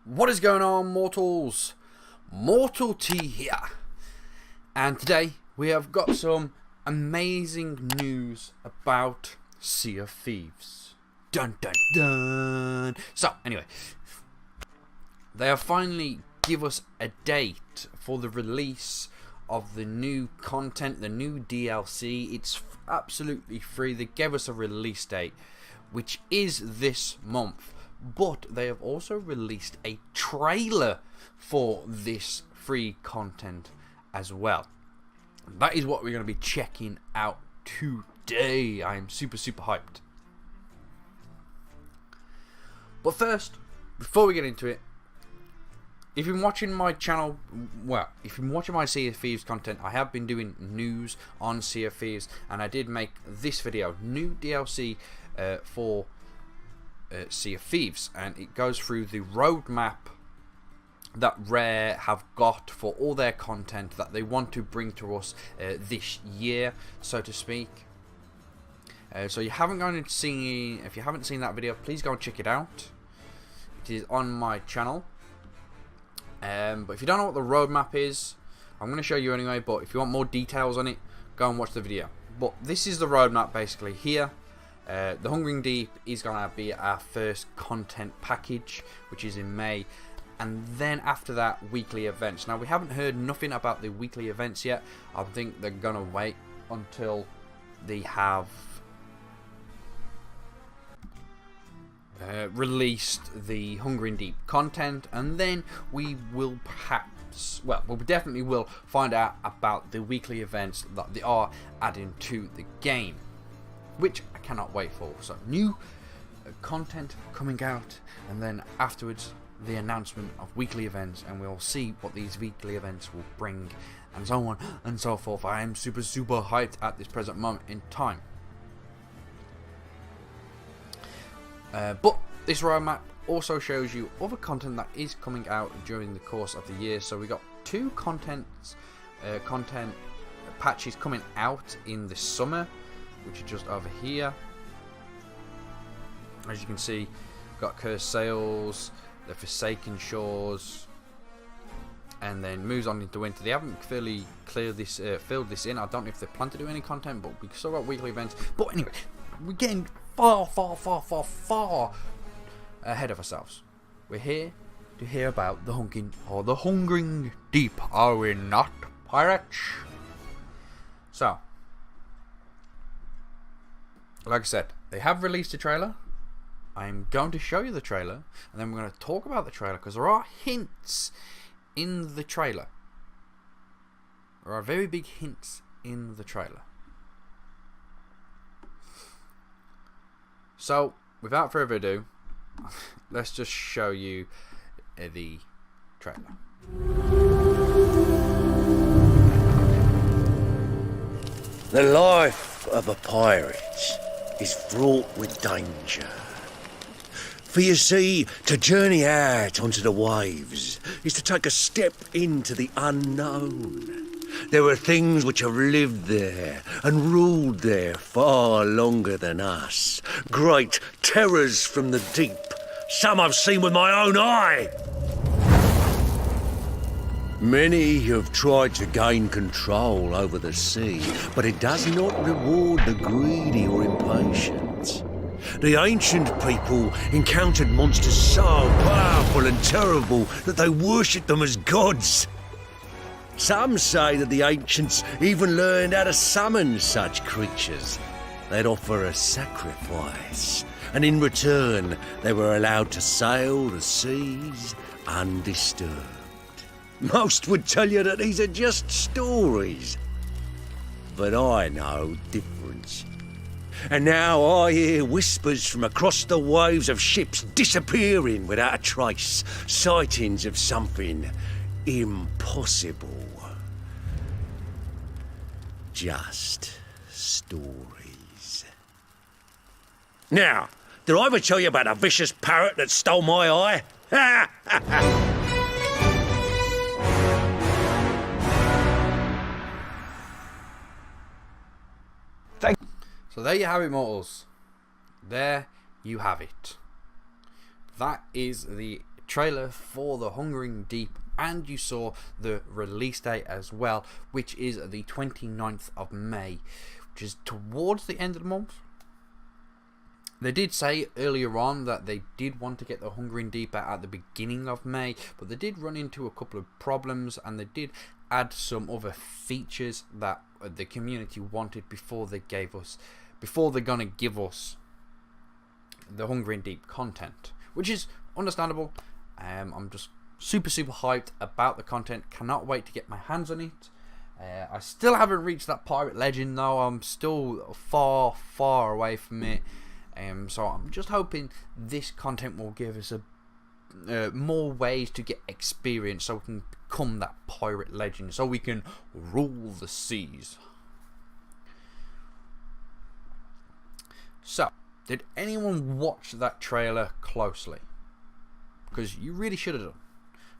What is going on, mortals? Mortal T here, and today we have got some amazing news about Sea of Thieves. Dun dun dun. So anyway, they have finally give us a date for the release of the new content, the new DLC. It's absolutely free. They gave us a release date, which is this month. But they have also released a trailer for this free content as well. That is what we're going to be checking out today. I am super hyped. But first, before we get into it, if you've been watching my channel, well, if you've been watching my Sea of Thieves content, I have been doing news on Sea of Thieves, and I did make this video, new DLC for Sea of Thieves, and it goes through the roadmap that Rare have got for all their content that they want to bring to us this year, so to speak. So you haven't gone and seen, if you haven't seen that video, please go and check it out. It is on my channel. But if you don't know what the roadmap is, I'm going to show you anyway. But if you want more details on it, go and watch the video. But this is the roadmap basically here. The Hungering Deep is going to be our first content package, which is in May. And then after that, weekly events. Now, we haven't heard nothing about the weekly events yet. I think they're going to wait until they have released the Hungering Deep content. And then we will perhaps, well, we definitely will find out about the weekly events that they are adding to the game, which I cannot wait for. So new content coming out, and then afterwards the announcement of weekly events, and we'll see what these weekly events will bring, and so on and so forth. I am super hyped at this present moment in time. But this roadmap also shows you other content that is coming out during the course of the year. So we got two content patches coming out in the summer, which are just over here. As you can see, we've got Cursed Sails, the Forsaken Shores, and then moves on into winter. They haven't fully filled this in. I don't know if they plan to do any content, but we still got weekly events. But anyway, we're getting far ahead of ourselves. We're here to hear about the Hungering Deep. Are we not, pirates? So, like I said, they have released a trailer. I'm going to show you the trailer, and then we're going to talk about the trailer, because there are hints in the trailer. There are very big hints in the trailer. So, without further ado, let's just show you the trailer. The life of a pirate is fraught with danger. For you see, to journey out onto the waves is to take a step into the unknown. There are things which have lived there and ruled there far longer than us. Great terrors from the deep, some I've seen with my own eye. Many have tried to gain control over the sea, but it does not reward the greedy or impatient. The ancient people encountered monsters so powerful and terrible that they worshipped them as gods. Some say that the ancients even learned how to summon such creatures. They'd offer a sacrifice, and in return they were allowed to sail the seas undisturbed. Most would tell you that these are just stories, but I know different. And now I hear whispers from across the waves of ships disappearing without a trace, sightings of something impossible. Just stories. Now, did I ever tell you about a vicious parrot that stole my eye? Ha ha ha! So there you have it, mortals. There you have it. That is the trailer for The Hungering Deep, and you saw the release date as well, which is the 29th of May, which is towards the end of the month. They did say earlier on that they did want to get The Hungering Deep out at the beginning of May, but they did run into a couple of problems, and they did add some other features that the community wanted before they're gonna give us The Hungering Deep content, which is understandable. I'm just super hyped about the content. Cannot wait to get my hands on it. I still haven't reached that pirate legend though. I'm still far away from it. So I'm just hoping this content will give us more ways to get experience, so we can become that pirate legend, so we can rule the seas. So, did anyone watch that trailer closely? Because you really should have done.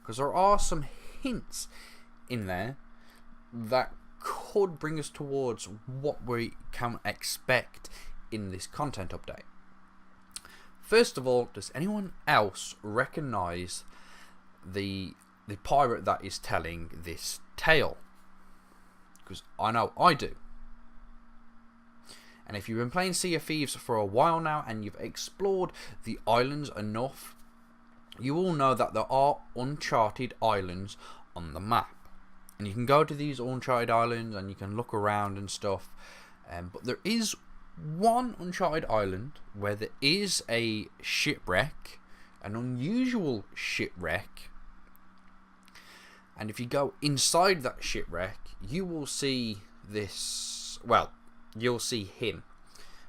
Because there are some hints in there that could bring us towards what we can expect in this content update. First of all, does anyone else recognise the pirate that is telling this tale? Because I know I do. And if you've been playing Sea of Thieves for a while now and you've explored the islands enough, you all know that there are uncharted islands on the map. And you can go to these uncharted islands and you can look around and stuff. But there is one uncharted island where there is a shipwreck, an unusual shipwreck. And if you go inside that shipwreck, you will see this, well, you'll see him.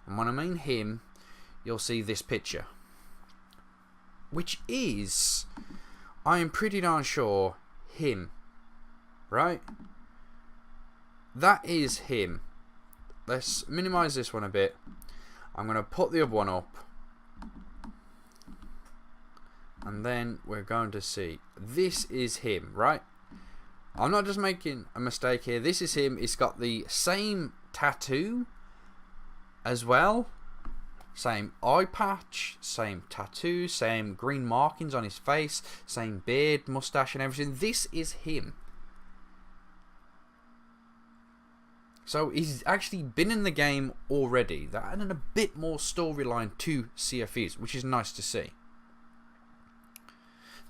And when I mean him, you'll see this picture, which is, I am pretty darn sure, him. Right? That is him. Let's minimize this one a bit. I'm going to put the other one up. And then we're going to see. This is him, right? I'm not just making a mistake here. This is him. It's got the same tattoo as well. Same eye patch, same tattoo, same green markings on his face, same beard, mustache and everything. This is him. So he's actually been in the game already. That added a bit more storyline to Sea of Thieves, which is nice to see.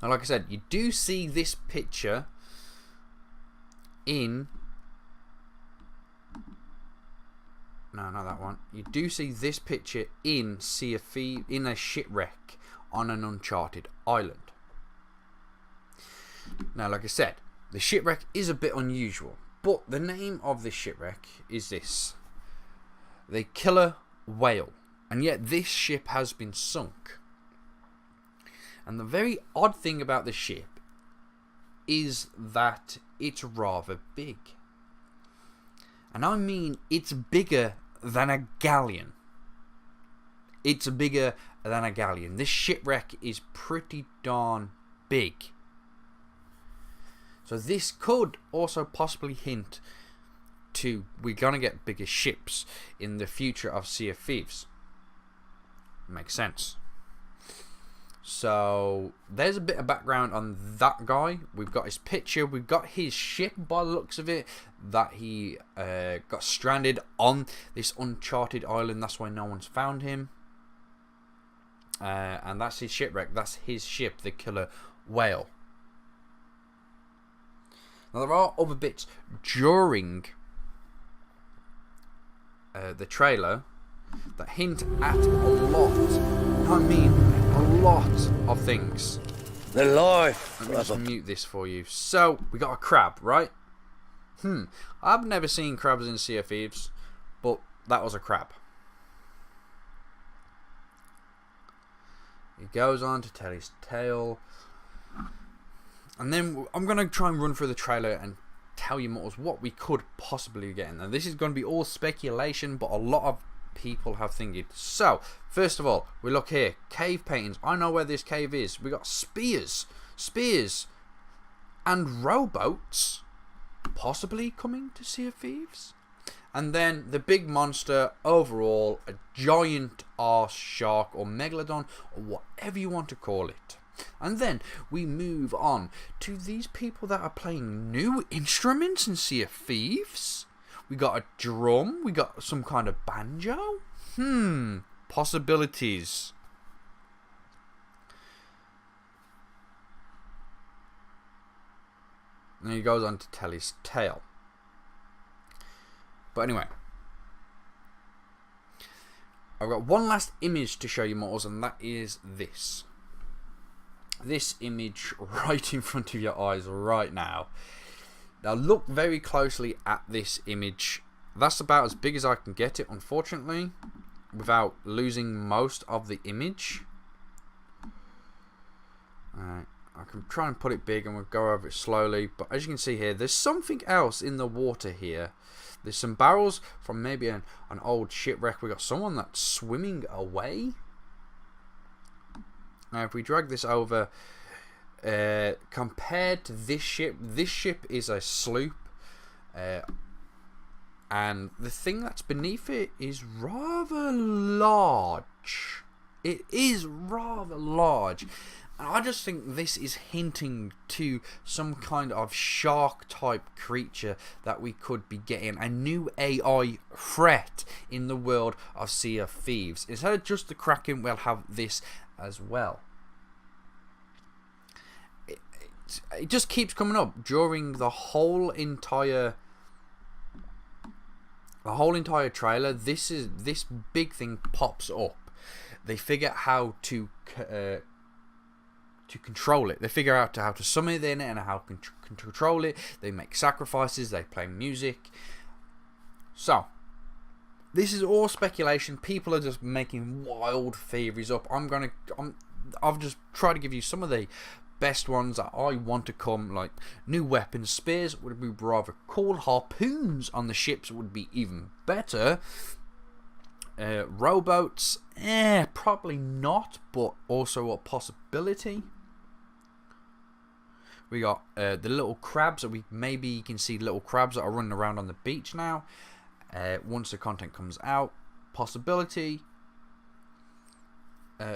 Now, like I said, you do see this picture in... No, not that one. You do see this picture in Sea of Thieves, in a shipwreck on an uncharted island. Now, like I said, the shipwreck is a bit unusual. But the name of this shipwreck is this. The Killer Whale. And yet this ship has been sunk. And the very odd thing about the ship is that it's rather big. And I mean, it's bigger than a galleon. It's bigger than a galleon. This shipwreck is pretty darn big. So this could also possibly hint to we're going to get bigger ships in the future of Sea of Thieves. Makes sense. So there's a bit of background on that guy. We've got his picture. We've got his ship by the looks of it. That he got stranded on this uncharted island. That's why no one's found him. And that's his shipwreck. That's his ship, the Killer Whale. Now there are other bits during the trailer that hint at a lot. I mean, a lot of things. The life. Let me just mute this for you. So we got a crab, right? I've never seen crabs in Sea of Thieves, but that was a crab. He goes on to tell his tale. And then I'm going to try and run through the trailer and tell you what we could possibly get. Now this is going to be all speculation, but a lot of people have thinking. So, first of all, we look here. Cave paintings. I know where this cave is. We got spears. And rowboats possibly coming to Sea of Thieves. And then the big monster overall, a giant arse shark or megalodon or whatever you want to call it. And then we move on to these people that are playing new instruments in Sea of Thieves. We got a drum. We got some kind of banjo. Possibilities. And he goes on to tell his tale. But anyway, I've got one last image to show you, mortals, and that is this. This image right in front of your eyes right now. Now look very closely at this image. That's about as big as I can get it, unfortunately, without losing most of the image. Alright, I can try and put it big and we'll go over it slowly, but as you can see here, there's something else in the water here. There's some barrels from maybe an old shipwreck. We got someone that's swimming away. Now if we drag this over, compared to this ship is a sloop, and the thing that's beneath it is rather large. It is rather large. And I just think this is hinting to some kind of shark type creature that we could be getting. A new AI threat in the world of Sea of Thieves. Instead of just the Kraken, we'll have this as well. It just keeps coming up during the whole entire trailer. This big thing pops up. They figure out how to control it. They figure out how to summon it in and how to control it. They make sacrifices. They play music. So this is all speculation. People are just making wild theories up. I've just tried to give you some of the best ones that I want to come, like new weapons. Spears would be rather cool. Harpoons on the ships would be even better. Rowboats, probably not, but also a possibility. We got the little crabs that maybe you can see little crabs that are running around on the beach now. Once the content comes out, possibility.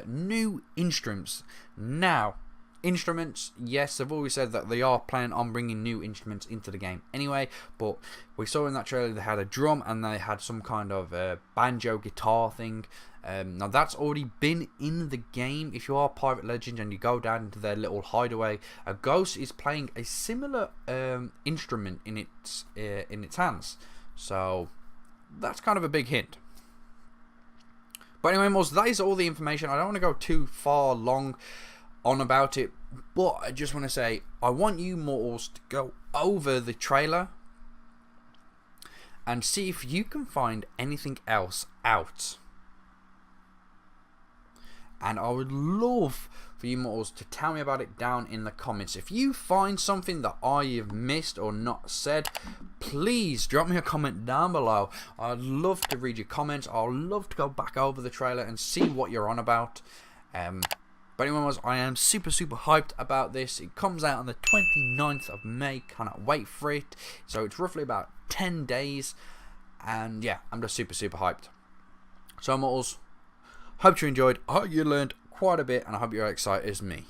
New instruments. Now, instruments, yes, they've always said that they are planning on bringing new instruments into the game anyway, but we saw in that trailer they had a drum and they had some kind of banjo guitar thing. Now that's already been in the game. If you are Pirate Legend and you go down into their little hideaway, a ghost is playing a similar instrument in its hands, so that's kind of a big hint. But anyway, Moz, that is all the information. I don't want to go too far long on about it, but I just want to say I want you mortals to go over the trailer and see if you can find anything else out. And I would love for you mortals to tell me about it down in the comments. If you find something that I have missed or not said, please drop me a comment down below. I'd love to read your comments. I'd love to go back over the trailer and see what you're on about. But anyway, I am super hyped about this. It comes out on the 29th of May. Cannot wait for it. So it's roughly about 10 days. And yeah, I'm just super hyped. So mortals, hope you enjoyed. I hope you learned quite a bit. And I hope you're excited as me.